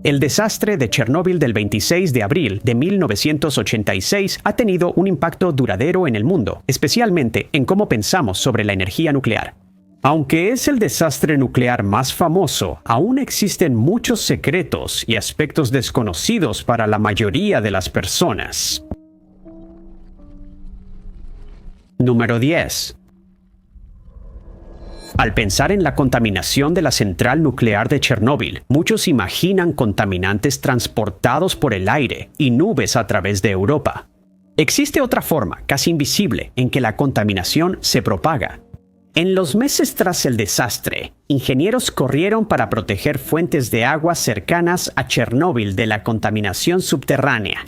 El desastre de Chernóbil del 26 de abril de 1986 ha tenido un impacto duradero en el mundo, especialmente en cómo pensamos sobre la energía nuclear. Aunque es el desastre nuclear más famoso, aún existen muchos secretos y aspectos desconocidos para la mayoría de las personas. Número 10. Al pensar en la contaminación de la central nuclear de Chernóbil, muchos imaginan contaminantes transportados por el aire y nubes a través de Europa. Existe otra forma, casi invisible, en que la contaminación se propaga. En los meses tras el desastre, ingenieros corrieron para proteger fuentes de agua cercanas a Chernóbil de la contaminación subterránea.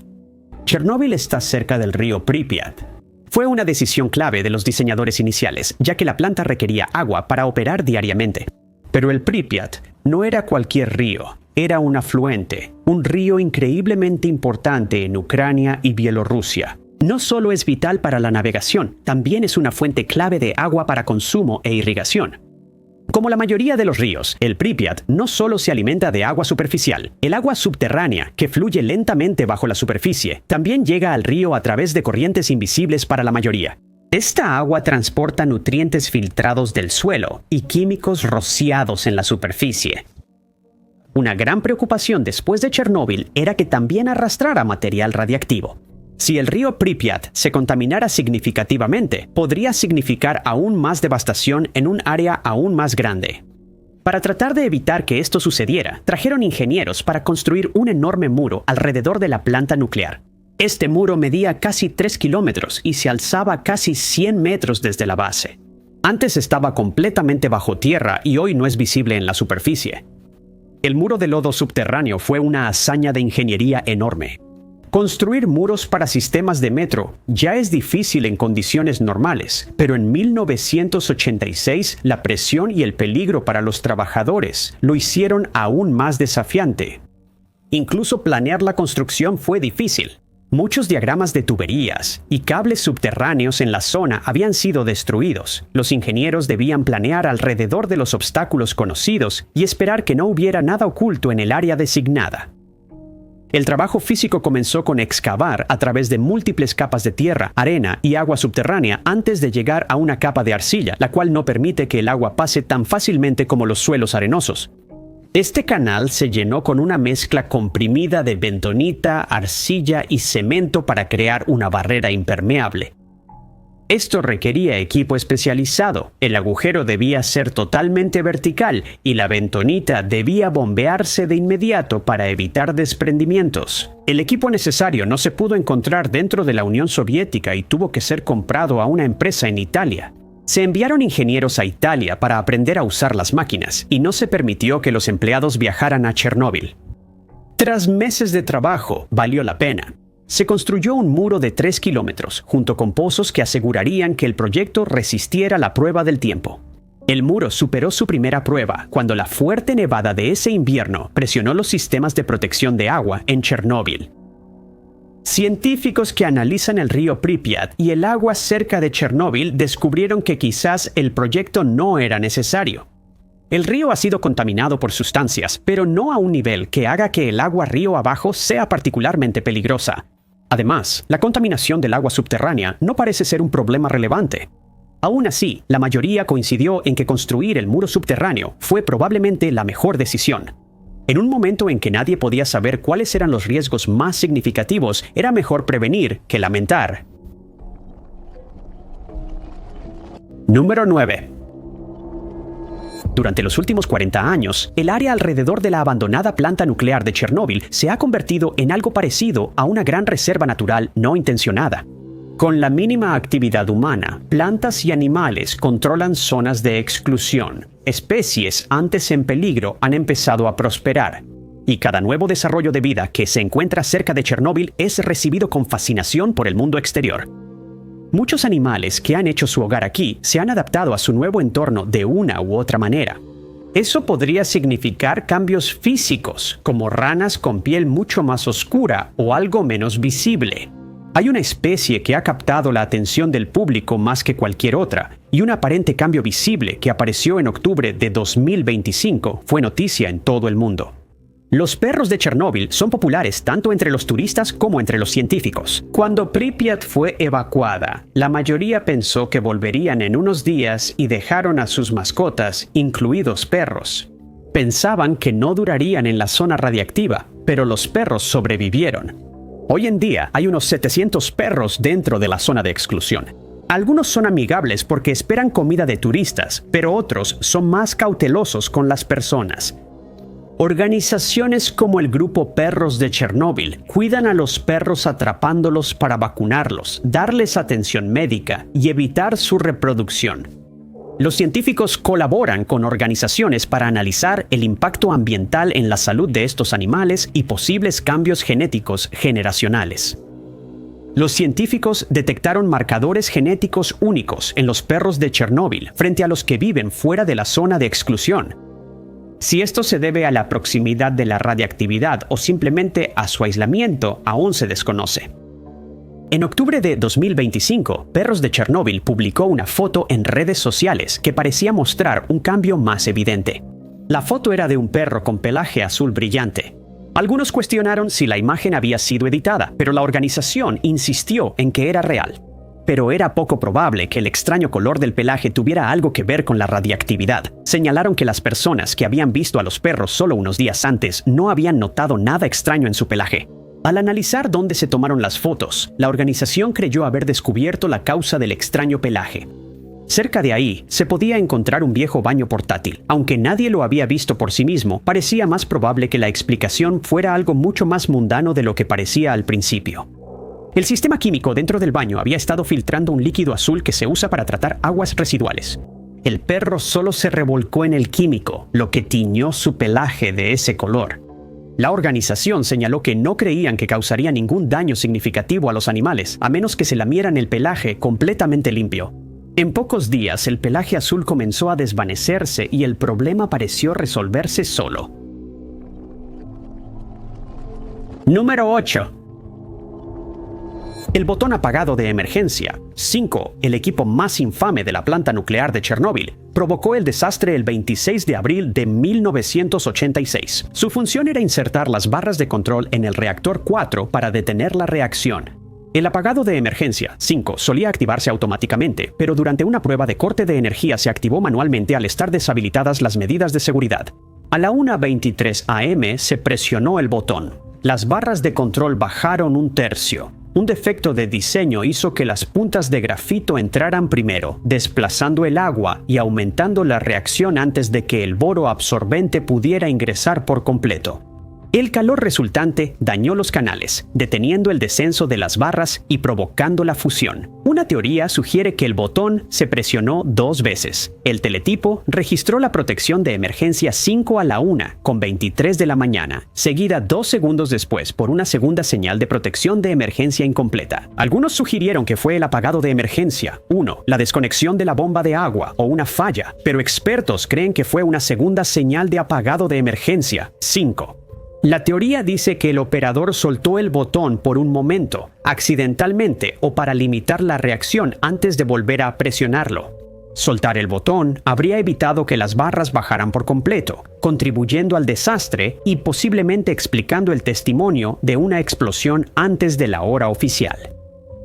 Chernóbil está cerca del río Pripyat. Fue una decisión clave de los diseñadores iniciales, ya que la planta requería agua para operar diariamente. Pero el Pripyat no era cualquier río, era un afluente, un río increíblemente importante en Ucrania y Bielorrusia. No solo es vital para la navegación, también es una fuente clave de agua para consumo e irrigación. Como la mayoría de los ríos, el Pripyat no solo se alimenta de agua superficial. El agua subterránea, que fluye lentamente bajo la superficie, también llega al río a través de corrientes invisibles para la mayoría. Esta agua transporta nutrientes filtrados del suelo y químicos rociados en la superficie. Una gran preocupación después de Chernóbil era que también arrastrara material radiactivo. Si el río Pripyat se contaminara significativamente, podría significar aún más devastación en un área aún más grande. Para tratar de evitar que esto sucediera, trajeron ingenieros para construir un enorme muro alrededor de la planta nuclear. Este muro medía casi 3 kilómetros y se alzaba casi 100 metros desde la base. Antes estaba completamente bajo tierra y hoy no es visible en la superficie. El muro de lodo subterráneo fue una hazaña de ingeniería enorme. Construir muros para sistemas de metro ya es difícil en condiciones normales, pero en 1986 la presión y el peligro para los trabajadores lo hicieron aún más desafiante. Incluso planear la construcción fue difícil. Muchos diagramas de tuberías y cables subterráneos en la zona habían sido destruidos. Los ingenieros debían planear alrededor de los obstáculos conocidos y esperar que no hubiera nada oculto en el área designada. El trabajo físico comenzó con excavar a través de múltiples capas de tierra, arena y agua subterránea antes de llegar a una capa de arcilla, la cual no permite que el agua pase tan fácilmente como los suelos arenosos. Este canal se llenó con una mezcla comprimida de bentonita, arcilla y cemento para crear una barrera impermeable. Esto requería equipo especializado, el agujero debía ser totalmente vertical y la bentonita debía bombearse de inmediato para evitar desprendimientos. El equipo necesario no se pudo encontrar dentro de la Unión Soviética y tuvo que ser comprado a una empresa en Italia. Se enviaron ingenieros a Italia para aprender a usar las máquinas y no se permitió que los empleados viajaran a Chernóbil. Tras meses de trabajo, valió la pena. Se construyó un muro de 3 kilómetros, junto con pozos que asegurarían que el proyecto resistiera la prueba del tiempo. El muro superó su primera prueba cuando la fuerte nevada de ese invierno presionó los sistemas de protección de agua en Chernóbil. Científicos que analizan el río Pripyat y el agua cerca de Chernóbil descubrieron que quizás el proyecto no era necesario. El río ha sido contaminado por sustancias, pero no a un nivel que haga que el agua río abajo sea particularmente peligrosa. Además, la contaminación del agua subterránea no parece ser un problema relevante. Aún así, la mayoría coincidió en que construir el muro subterráneo fue probablemente la mejor decisión. En un momento en que nadie podía saber cuáles eran los riesgos más significativos, era mejor prevenir que lamentar. Número 9. Durante los últimos 40 años, el área alrededor de la abandonada planta nuclear de Chernóbil se ha convertido en algo parecido a una gran reserva natural no intencionada. Con la mínima actividad humana, plantas y animales controlan zonas de exclusión. Especies antes en peligro han empezado a prosperar. Y cada nuevo desarrollo de vida que se encuentra cerca de Chernóbil es recibido con fascinación por el mundo exterior. Muchos animales que han hecho su hogar aquí se han adaptado a su nuevo entorno de una u otra manera. Eso podría significar cambios físicos, como ranas con piel mucho más oscura o algo menos visible. Hay una especie que ha captado la atención del público más que cualquier otra, y un aparente cambio visible que apareció en octubre de 2025 fue noticia en todo el mundo. Los perros de Chernóbil son populares tanto entre los turistas como entre los científicos. Cuando Pripyat fue evacuada, la mayoría pensó que volverían en unos días y dejaron a sus mascotas, incluidos perros. Pensaban que no durarían en la zona radiactiva, pero los perros sobrevivieron. Hoy en día hay unos 700 perros dentro de la zona de exclusión. Algunos son amigables porque esperan comida de turistas, pero otros son más cautelosos con las personas. Organizaciones como el Grupo Perros de Chernóbil cuidan a los perros atrapándolos para vacunarlos, darles atención médica y evitar su reproducción. Los científicos colaboran con organizaciones para analizar el impacto ambiental en la salud de estos animales y posibles cambios genéticos generacionales. Los científicos detectaron marcadores genéticos únicos en los perros de Chernóbil frente a los que viven fuera de la zona de exclusión. Si esto se debe a la proximidad de la radiactividad o simplemente a su aislamiento, aún se desconoce. En octubre de 2025, Perros de Chernóbil publicó una foto en redes sociales que parecía mostrar un cambio más evidente. La foto era de un perro con pelaje azul brillante. Algunos cuestionaron si la imagen había sido editada, pero la organización insistió en que era real. Pero era poco probable que el extraño color del pelaje tuviera algo que ver con la radiactividad. Señalaron que las personas que habían visto a los perros solo unos días antes no habían notado nada extraño en su pelaje. Al analizar dónde se tomaron las fotos, la organización creyó haber descubierto la causa del extraño pelaje. Cerca de ahí se podía encontrar un viejo baño portátil. Aunque nadie lo había visto por sí mismo, parecía más probable que la explicación fuera algo mucho más mundano de lo que parecía al principio. El sistema químico dentro del baño había estado filtrando un líquido azul que se usa para tratar aguas residuales. El perro solo se revolcó en el químico, lo que tiñó su pelaje de ese color. La organización señaló que no creían que causaría ningún daño significativo a los animales, a menos que se lamieran el pelaje completamente limpio. En pocos días, el pelaje azul comenzó a desvanecerse y el problema pareció resolverse solo. Número 8. El botón apagado de emergencia. 5. El equipo más infame de la planta nuclear de Chernóbil provocó el desastre el 26 de abril de 1986. Su función era insertar las barras de control en el reactor 4 para detener la reacción. El apagado de emergencia 5 solía activarse automáticamente, pero durante una prueba de corte de energía se activó manualmente al estar deshabilitadas las medidas de seguridad. A la 1:23 am se presionó el botón. Las barras de control bajaron un tercio. Un defecto de diseño hizo que las puntas de grafito entraran primero, desplazando el agua y aumentando la reacción antes de que el boro absorbente pudiera ingresar por completo. El calor resultante dañó los canales, deteniendo el descenso de las barras y provocando la fusión. Una teoría sugiere que el botón se presionó 2 veces. El teletipo registró la protección de emergencia 5 a la 1:23 de la mañana, seguida 2 segundos después por una segunda señal de protección de emergencia incompleta. Algunos sugirieron que fue el apagado de emergencia 1, la desconexión de la bomba de agua o una falla, pero expertos creen que fue una segunda señal de apagado de emergencia 5. La teoría dice que el operador soltó el botón por un momento, accidentalmente o para limitar la reacción antes de volver a presionarlo. Soltar el botón habría evitado que las barras bajaran por completo, contribuyendo al desastre y posiblemente explicando el testimonio de una explosión antes de la hora oficial.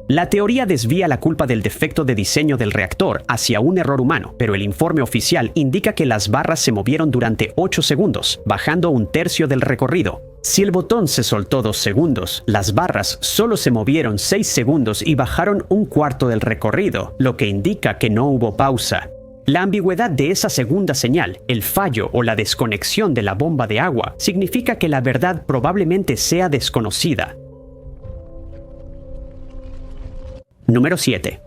La teoría desvía la culpa del defecto de diseño del reactor hacia un error humano, pero el informe oficial indica que las barras se movieron durante 8 segundos, bajando un tercio del recorrido. Si el botón se soltó 2 segundos, las barras solo se movieron 6 segundos y bajaron un cuarto del recorrido, lo que indica que no hubo pausa. La ambigüedad de esa segunda señal, el fallo o la desconexión de la bomba de agua, significa que la verdad probablemente sea desconocida. Número 7.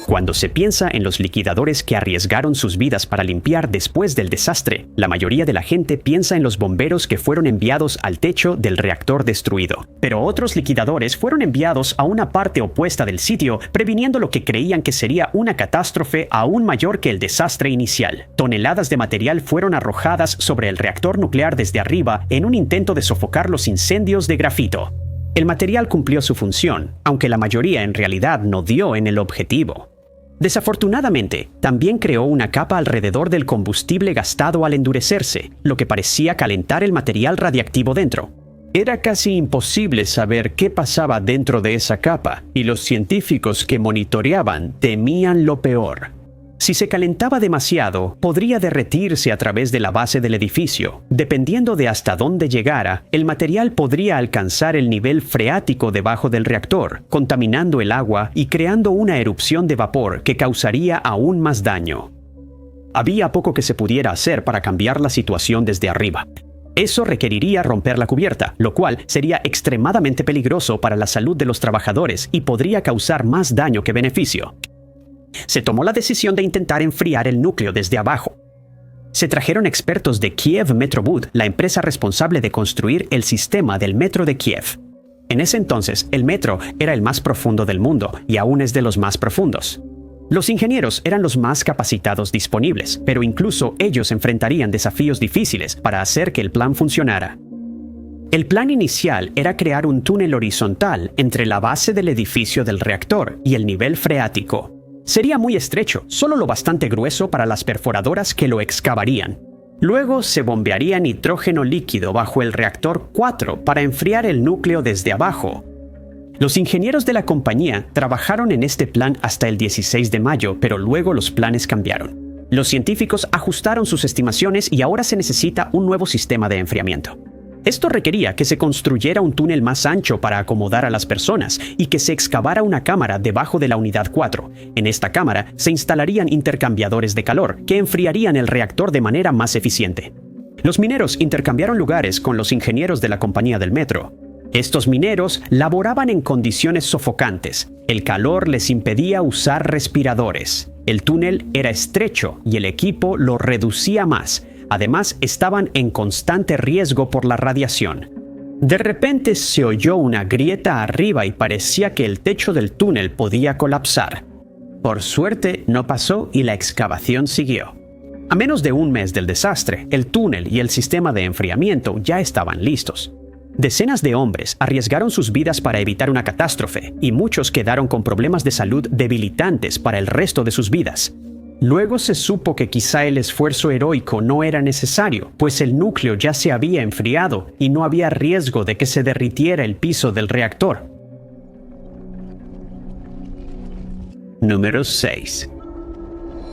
Cuando se piensa en los liquidadores que arriesgaron sus vidas para limpiar después del desastre, la mayoría de la gente piensa en los bomberos que fueron enviados al techo del reactor destruido. Pero otros liquidadores fueron enviados a una parte opuesta del sitio, previniendo lo que creían que sería una catástrofe aún mayor que el desastre inicial. Toneladas de material fueron arrojadas sobre el reactor nuclear desde arriba en un intento de sofocar los incendios de grafito. El material cumplió su función, aunque la mayoría en realidad no dio en el objetivo. Desafortunadamente, también creó una capa alrededor del combustible gastado al endurecerse, lo que parecía calentar el material radiactivo dentro. Era casi imposible saber qué pasaba dentro de esa capa, y los científicos que monitoreaban temían lo peor. Si se calentaba demasiado, podría derretirse a través de la base del edificio. Dependiendo de hasta dónde llegara, el material podría alcanzar el nivel freático debajo del reactor, contaminando el agua y creando una erupción de vapor que causaría aún más daño. Había poco que se pudiera hacer para cambiar la situación desde arriba. Eso requeriría romper la cubierta, lo cual sería extremadamente peligroso para la salud de los trabajadores y podría causar más daño que beneficio. Se tomó la decisión de intentar enfriar el núcleo desde abajo. Se trajeron expertos de Kiev Metrobud, la empresa responsable de construir el sistema del metro de Kiev. En ese entonces, el metro era el más profundo del mundo y aún es de los más profundos. Los ingenieros eran los más capacitados disponibles, pero incluso ellos enfrentarían desafíos difíciles para hacer que el plan funcionara. El plan inicial era crear un túnel horizontal entre la base del edificio del reactor y el nivel freático. Sería muy estrecho, solo lo bastante grueso para las perforadoras que lo excavarían. Luego se bombearía nitrógeno líquido bajo el reactor 4 para enfriar el núcleo desde abajo. Los ingenieros de la compañía trabajaron en este plan hasta el 16 de mayo, pero luego los planes cambiaron. Los científicos ajustaron sus estimaciones y ahora se necesita un nuevo sistema de enfriamiento. Esto requería que se construyera un túnel más ancho para acomodar a las personas y que se excavara una cámara debajo de la unidad 4. En esta cámara se instalarían intercambiadores de calor que enfriarían el reactor de manera más eficiente. Los mineros intercambiaron lugares con los ingenieros de la compañía del metro. Estos mineros laboraban en condiciones sofocantes. El calor les impedía usar respiradores. El túnel era estrecho y el equipo lo reducía más. Además, estaban en constante riesgo por la radiación. De repente se oyó una grieta arriba y parecía que el techo del túnel podía colapsar. Por suerte, no pasó y la excavación siguió. A menos de un mes del desastre, el túnel y el sistema de enfriamiento ya estaban listos. Decenas de hombres arriesgaron sus vidas para evitar una catástrofe, y muchos quedaron con problemas de salud debilitantes para el resto de sus vidas. Luego se supo que quizá el esfuerzo heroico no era necesario, pues el núcleo ya se había enfriado y no había riesgo de que se derritiera el piso del reactor. Número 6.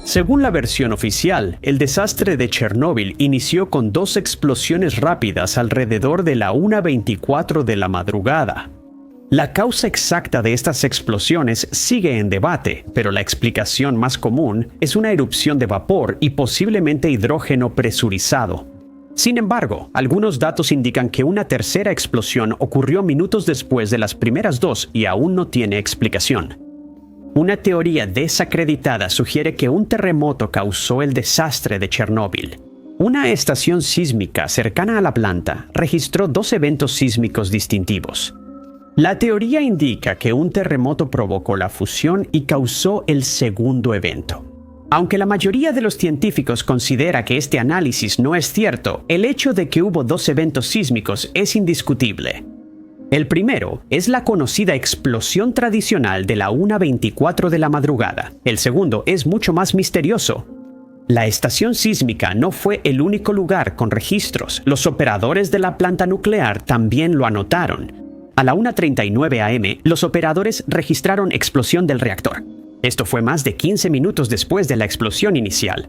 Según la versión oficial, el desastre de Chernóbil inició con 2 explosiones rápidas alrededor de la 1:24 de la madrugada. La causa exacta de estas explosiones sigue en debate, pero la explicación más común es una erupción de vapor y posiblemente hidrógeno presurizado. Sin embargo, algunos datos indican que una tercera explosión ocurrió minutos después de las primeras 2 y aún no tiene explicación. Una teoría desacreditada sugiere que un terremoto causó el desastre de Chernóbil. Una estación sísmica cercana a la planta registró 2 eventos sísmicos distintivos. La teoría indica que un terremoto provocó la fusión y causó el segundo evento. Aunque la mayoría de los científicos considera que este análisis no es cierto, el hecho de que hubo 2 eventos sísmicos es indiscutible. El primero es la conocida explosión tradicional de la 1:24 de la madrugada. El segundo es mucho más misterioso. La estación sísmica no fue el único lugar con registros. Los operadores de la planta nuclear también lo anotaron. A la 1:39 am, los operadores registraron explosión del reactor. Esto fue más de 15 minutos después de la explosión inicial.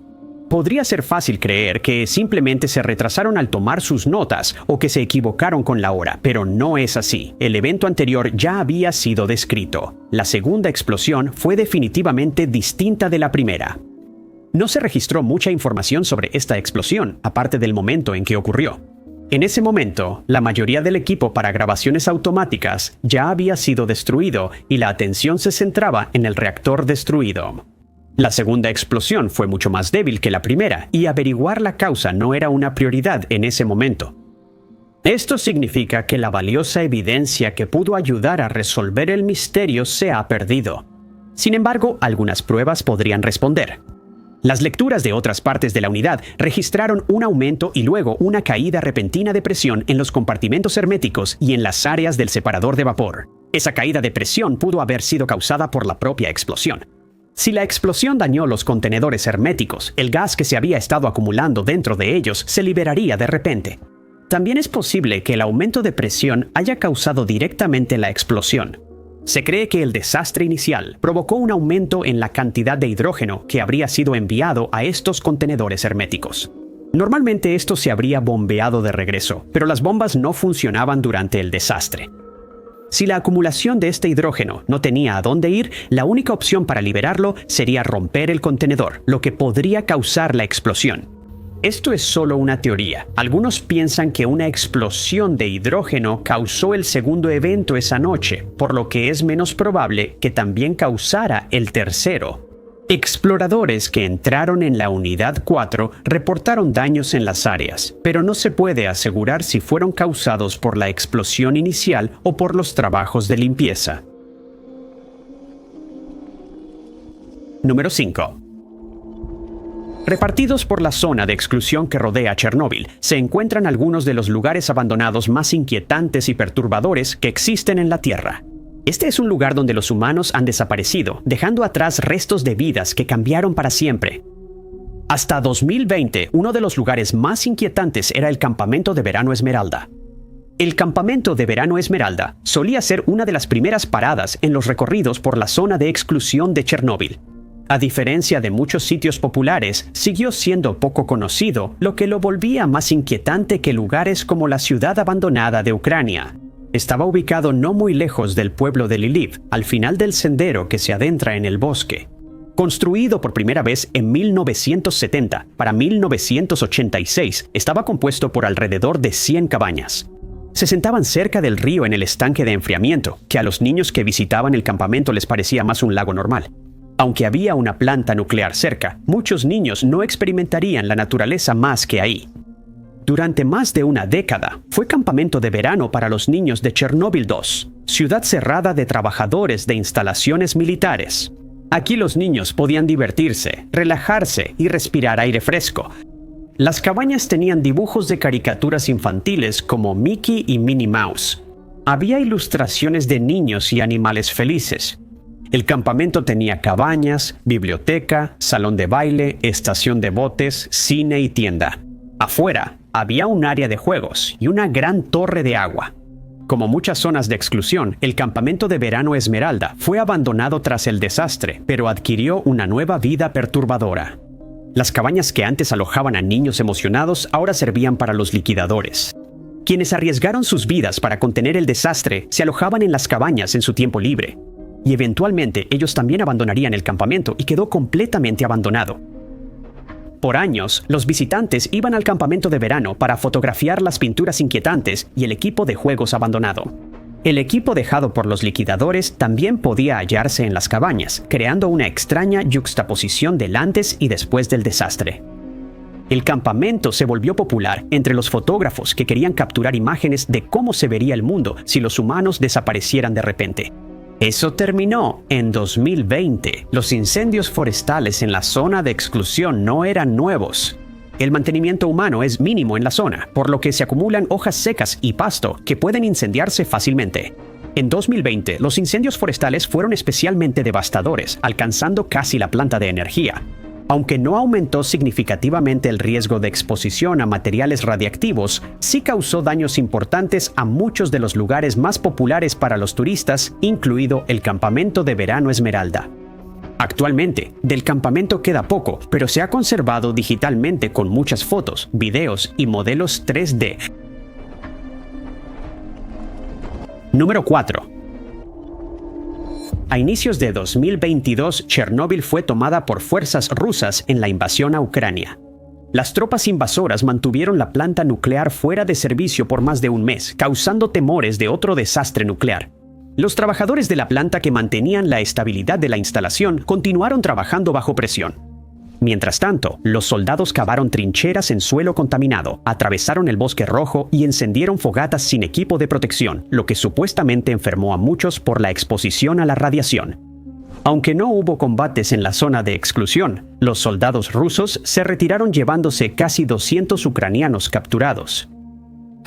Podría ser fácil creer que simplemente se retrasaron al tomar sus notas o que se equivocaron con la hora, pero no es así. El evento anterior ya había sido descrito. La segunda explosión fue definitivamente distinta de la primera. No se registró mucha información sobre esta explosión, aparte del momento en que ocurrió. En ese momento, la mayoría del equipo para grabaciones automáticas ya había sido destruido y la atención se centraba en el reactor destruido. La segunda explosión fue mucho más débil que la primera y averiguar la causa no era una prioridad en ese momento. Esto significa que la valiosa evidencia que pudo ayudar a resolver el misterio se ha perdido. Sin embargo, algunas pruebas podrían responder. Las lecturas de otras partes de la unidad registraron un aumento y luego una caída repentina de presión en los compartimentos herméticos y en las áreas del separador de vapor. Esa caída de presión pudo haber sido causada por la propia explosión. Si la explosión dañó los contenedores herméticos, el gas que se había estado acumulando dentro de ellos se liberaría de repente. También es posible que el aumento de presión haya causado directamente la explosión. Se cree que el desastre inicial provocó un aumento en la cantidad de hidrógeno que habría sido enviado a estos contenedores herméticos. Normalmente esto se habría bombeado de regreso, pero las bombas no funcionaban durante el desastre. Si la acumulación de este hidrógeno no tenía a dónde ir, la única opción para liberarlo sería romper el contenedor, lo que podría causar la explosión. Esto es solo una teoría. Algunos piensan que una explosión de hidrógeno causó el segundo evento esa noche, por lo que es menos probable que también causara el tercero. Exploradores que entraron en la Unidad 4 reportaron daños en las áreas, pero no se puede asegurar si fueron causados por la explosión inicial o por los trabajos de limpieza. Número 5. Repartidos por la zona de exclusión que rodea Chernóbil, se encuentran algunos de los lugares abandonados más inquietantes y perturbadores que existen en la Tierra. Este es un lugar donde los humanos han desaparecido, dejando atrás restos de vidas que cambiaron para siempre. Hasta 2020, uno de los lugares más inquietantes era el Campamento de Verano Esmeralda. El Campamento de Verano Esmeralda solía ser una de las primeras paradas en los recorridos por la zona de exclusión de Chernóbil. A diferencia de muchos sitios populares, siguió siendo poco conocido, lo que lo volvía más inquietante que lugares como la ciudad abandonada de Ucrania. Estaba ubicado no muy lejos del pueblo de Lviv, al final del sendero que se adentra en el bosque. Construido por primera vez en 1970, para 1986, estaba compuesto por alrededor de 100 cabañas. Se sentaban cerca del río en el estanque de enfriamiento, que a los niños que visitaban el campamento les parecía más un lago normal. Aunque había una planta nuclear cerca, muchos niños no experimentarían la naturaleza más que ahí. Durante más de una década, fue campamento de verano para los niños de Chernóbil 2, ciudad cerrada de trabajadores de instalaciones militares. Aquí los niños podían divertirse, relajarse y respirar aire fresco. Las cabañas tenían dibujos de caricaturas infantiles como Mickey y Minnie Mouse. Había ilustraciones de niños y animales felices. El campamento tenía cabañas, biblioteca, salón de baile, estación de botes, cine y tienda. Afuera, había un área de juegos y una gran torre de agua. Como muchas zonas de exclusión, el campamento de verano Esmeralda fue abandonado tras el desastre, pero adquirió una nueva vida perturbadora. Las cabañas que antes alojaban a niños emocionados ahora servían para los liquidadores. Quienes arriesgaron sus vidas para contener el desastre se alojaban en las cabañas en su tiempo libre. Y eventualmente ellos también abandonarían el campamento y quedó completamente abandonado. Por años, los visitantes iban al campamento de verano para fotografiar las pinturas inquietantes y el equipo de juegos abandonado. El equipo dejado por los liquidadores también podía hallarse en las cabañas, creando una extraña yuxtaposición del antes y después del desastre. El campamento se volvió popular entre los fotógrafos que querían capturar imágenes de cómo se vería el mundo si los humanos desaparecieran de repente. Eso terminó en 2020. Los incendios forestales en la zona de exclusión no eran nuevos. El mantenimiento humano es mínimo en la zona, por lo que se acumulan hojas secas y pasto que pueden incendiarse fácilmente. En 2020, los incendios forestales fueron especialmente devastadores, alcanzando casi la planta de energía. Aunque no aumentó significativamente el riesgo de exposición a materiales radiactivos, sí causó daños importantes a muchos de los lugares más populares para los turistas, incluido el campamento de verano Esmeralda. Actualmente, del campamento queda poco, pero se ha conservado digitalmente con muchas fotos, videos y modelos 3D. Número 4. A inicios de 2022, Chernóbil fue tomada por fuerzas rusas en la invasión a Ucrania. Las tropas invasoras mantuvieron la planta nuclear fuera de servicio por más de un mes, causando temores de otro desastre nuclear. Los trabajadores de la planta que mantenían la estabilidad de la instalación continuaron trabajando bajo presión. Mientras tanto, los soldados cavaron trincheras en suelo contaminado, atravesaron el bosque rojo y encendieron fogatas sin equipo de protección, lo que supuestamente enfermó a muchos por la exposición a la radiación. Aunque no hubo combates en la zona de exclusión, los soldados rusos se retiraron llevándose casi 200 ucranianos capturados.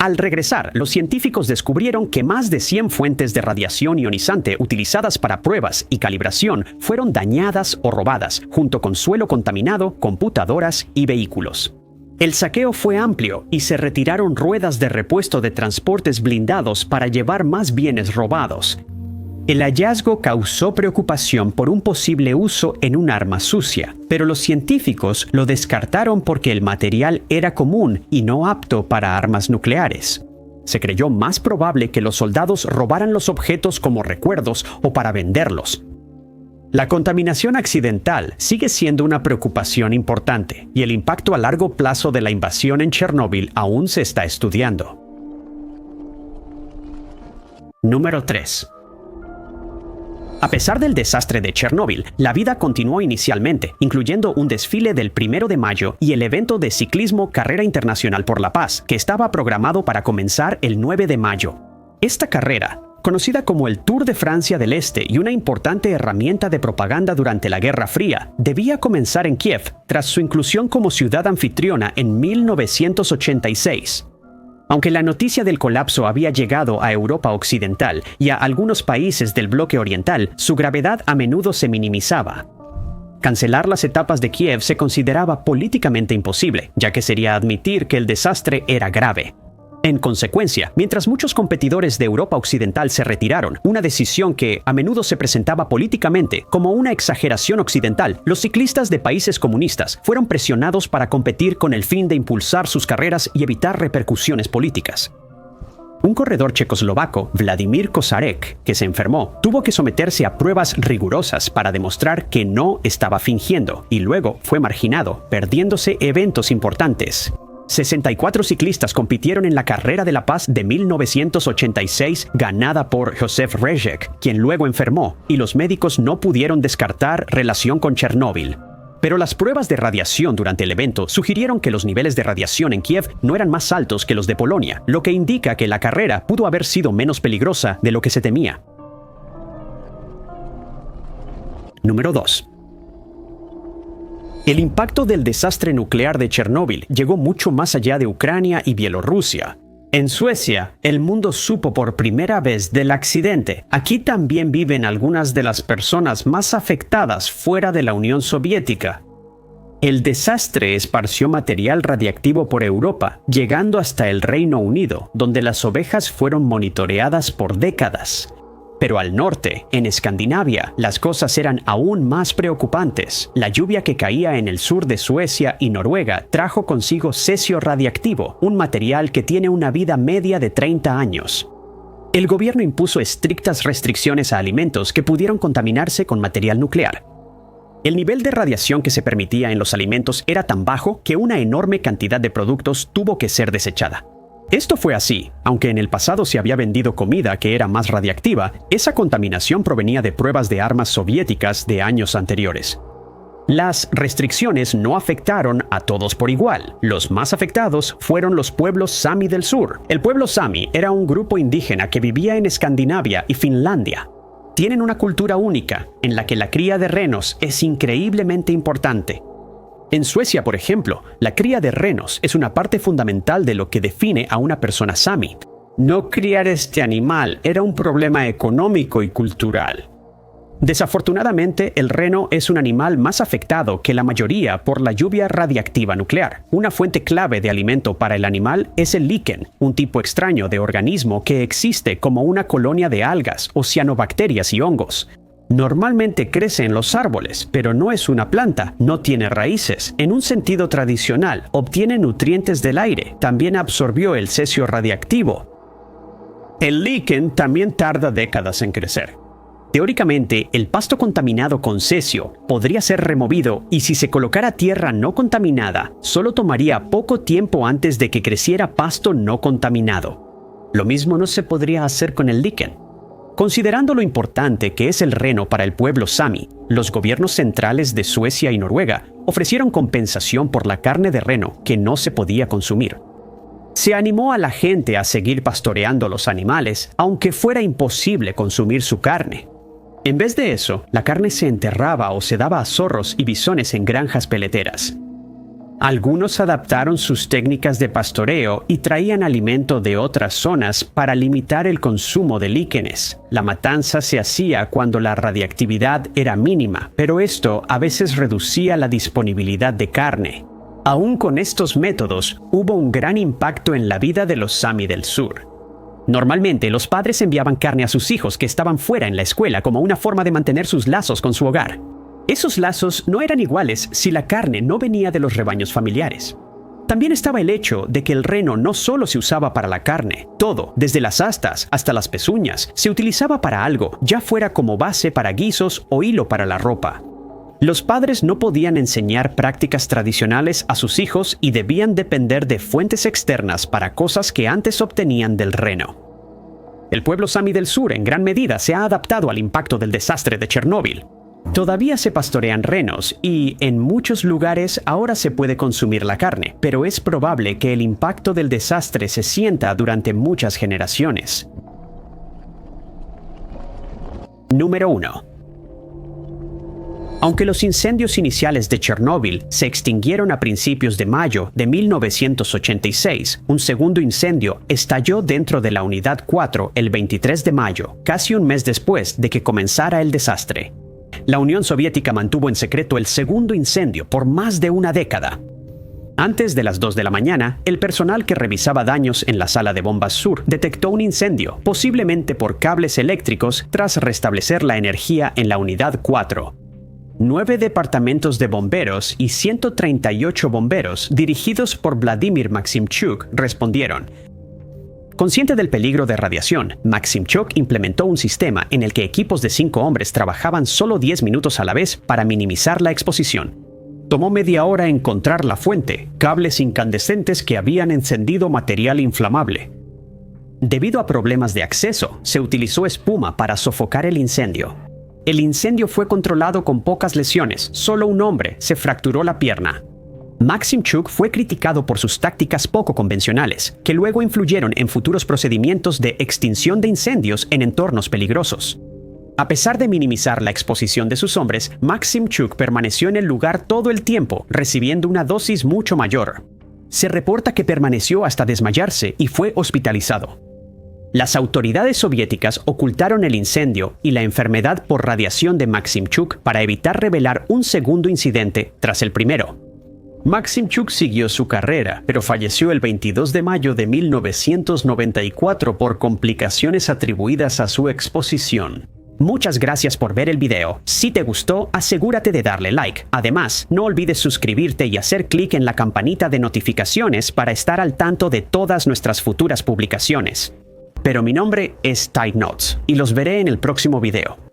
Al regresar, los científicos descubrieron que más de 100 fuentes de radiación ionizante utilizadas para pruebas y calibración fueron dañadas o robadas, junto con suelo contaminado, computadoras y vehículos. El saqueo fue amplio y se retiraron ruedas de repuesto de transportes blindados para llevar más bienes robados. El hallazgo causó preocupación por un posible uso en un arma sucia, pero los científicos lo descartaron porque el material era común y no apto para armas nucleares. Se creyó más probable que los soldados robaran los objetos como recuerdos o para venderlos. La contaminación accidental sigue siendo una preocupación importante y el impacto a largo plazo de la invasión en Chernóbil aún se está estudiando. Número 3. A pesar del desastre de Chernóbil, la vida continuó inicialmente, incluyendo un desfile del 1 de mayo y el evento de ciclismo Carrera Internacional por la Paz, que estaba programado para comenzar el 9 de mayo. Esta carrera, conocida como el Tour de Francia del Este y una importante herramienta de propaganda durante la Guerra Fría, debía comenzar en Kiev tras su inclusión como ciudad anfitriona en 1986. Aunque la noticia del colapso había llegado a Europa Occidental y a algunos países del bloque oriental, su gravedad a menudo se minimizaba. Cancelar las etapas de Kiev se consideraba políticamente imposible, ya que sería admitir que el desastre era grave. En consecuencia, mientras muchos competidores de Europa Occidental se retiraron, una decisión que a menudo se presentaba políticamente como una exageración occidental, los ciclistas de países comunistas fueron presionados para competir con el fin de impulsar sus carreras y evitar repercusiones políticas. Un corredor checoslovaco, Vladimír Kozarek, que se enfermó, tuvo que someterse a pruebas rigurosas para demostrar que no estaba fingiendo y luego fue marginado, perdiéndose eventos importantes. 64 ciclistas compitieron en la Carrera de la Paz de 1986 ganada por Josef Rejek, quien luego enfermó, y los médicos no pudieron descartar relación con Chernóbil. Pero las pruebas de radiación durante el evento sugirieron que los niveles de radiación en Kiev no eran más altos que los de Polonia, lo que indica que la carrera pudo haber sido menos peligrosa de lo que se temía. Número 2. El impacto del desastre nuclear de Chernóbil llegó mucho más allá de Ucrania y Bielorrusia. En Suecia, el mundo supo por primera vez del accidente. Aquí también viven algunas de las personas más afectadas fuera de la Unión Soviética. El desastre esparció material radiactivo por Europa, llegando hasta el Reino Unido, donde las ovejas fueron monitoreadas por décadas. Pero al norte, en Escandinavia, las cosas eran aún más preocupantes. La lluvia que caía en el sur de Suecia y Noruega trajo consigo cesio radiactivo, un material que tiene una vida media de 30 años. El gobierno impuso estrictas restricciones a alimentos que pudieron contaminarse con material nuclear. El nivel de radiación que se permitía en los alimentos era tan bajo que una enorme cantidad de productos tuvo que ser desechada. Esto fue así, aunque en el pasado se había vendido comida que era más radiactiva, esa contaminación provenía de pruebas de armas soviéticas de años anteriores. Las restricciones no afectaron a todos por igual. Los más afectados fueron los pueblos Sami del sur. El pueblo Sami era un grupo indígena que vivía en Escandinavia y Finlandia. Tienen una cultura única, en la que la cría de renos es increíblemente importante. En Suecia, por ejemplo, la cría de renos es una parte fundamental de lo que define a una persona Sami. No criar este animal era un problema económico y cultural. Desafortunadamente, el reno es un animal más afectado que la mayoría por la lluvia radiactiva nuclear. Una fuente clave de alimento para el animal es el líquen, un tipo extraño de organismo que existe como una colonia de algas, o cianobacterias y hongos. Normalmente crece en los árboles, pero no es una planta, no tiene raíces. En un sentido tradicional, obtiene nutrientes del aire. También absorbió el cesio radiactivo. El líquen también tarda décadas en crecer. Teóricamente, el pasto contaminado con cesio podría ser removido y si se colocara tierra no contaminada, solo tomaría poco tiempo antes de que creciera pasto no contaminado. Lo mismo no se podría hacer con el líquen. Considerando lo importante que es el reno para el pueblo Sami, los gobiernos centrales de Suecia y Noruega ofrecieron compensación por la carne de reno que no se podía consumir. Se animó a la gente a seguir pastoreando los animales, aunque fuera imposible consumir su carne. En vez de eso, la carne se enterraba o se daba a zorros y bisones en granjas peleteras. Algunos adaptaron sus técnicas de pastoreo y traían alimento de otras zonas para limitar el consumo de líquenes. La matanza se hacía cuando la radiactividad era mínima, pero esto a veces reducía la disponibilidad de carne. Aún con estos métodos, hubo un gran impacto en la vida de los Sami del sur. Normalmente, los padres enviaban carne a sus hijos que estaban fuera en la escuela como una forma de mantener sus lazos con su hogar. Esos lazos no eran iguales si la carne no venía de los rebaños familiares. También estaba el hecho de que el reno no solo se usaba para la carne, todo, desde las astas hasta las pezuñas, se utilizaba para algo, ya fuera como base para guisos o hilo para la ropa. Los padres no podían enseñar prácticas tradicionales a sus hijos y debían depender de fuentes externas para cosas que antes obtenían del reno. El pueblo Sami del sur en gran medida se ha adaptado al impacto del desastre de Chernóbil. Todavía se pastorean renos y, en muchos lugares, ahora se puede consumir la carne, pero es probable que el impacto del desastre se sienta durante muchas generaciones. Número 1. Aunque los incendios iniciales de Chernóbil se extinguieron a principios de mayo de 1986, un segundo incendio estalló dentro de la Unidad 4 el 23 de mayo, casi un mes después de que comenzara el desastre. La Unión Soviética mantuvo en secreto el segundo incendio por más de una década. Antes de las 2 de la mañana, el personal que revisaba daños en la sala de bombas sur detectó un incendio, posiblemente por cables eléctricos, tras restablecer la energía en la Unidad 4. 9 departamentos de bomberos y 138 bomberos, dirigidos por Vladimir Maximchuk, respondieron. Consciente del peligro de radiación, Maximchuk implementó un sistema en el que equipos de 5 hombres trabajaban solo 10 minutos a la vez para minimizar la exposición. Tomó media hora encontrar la fuente, cables incandescentes que habían encendido material inflamable. Debido a problemas de acceso, se utilizó espuma para sofocar el incendio. El incendio fue controlado con pocas lesiones, solo un hombre se fracturó la pierna. Maximchuk fue criticado por sus tácticas poco convencionales, que luego influyeron en futuros procedimientos de extinción de incendios en entornos peligrosos. A pesar de minimizar la exposición de sus hombres, Maximchuk permaneció en el lugar todo el tiempo, recibiendo una dosis mucho mayor. Se reporta que permaneció hasta desmayarse y fue hospitalizado. Las autoridades soviéticas ocultaron el incendio y la enfermedad por radiación de Maximchuk para evitar revelar un segundo incidente tras el primero. Maximchuk siguió su carrera, pero falleció el 22 de mayo de 1994 por complicaciones atribuidas a su exposición. Muchas gracias por ver el video. Si te gustó, asegúrate de darle like. Además, no olvides suscribirte y hacer clic en la campanita de notificaciones para estar al tanto de todas nuestras futuras publicaciones. Pero mi nombre es Tide Notes y los veré en el próximo video.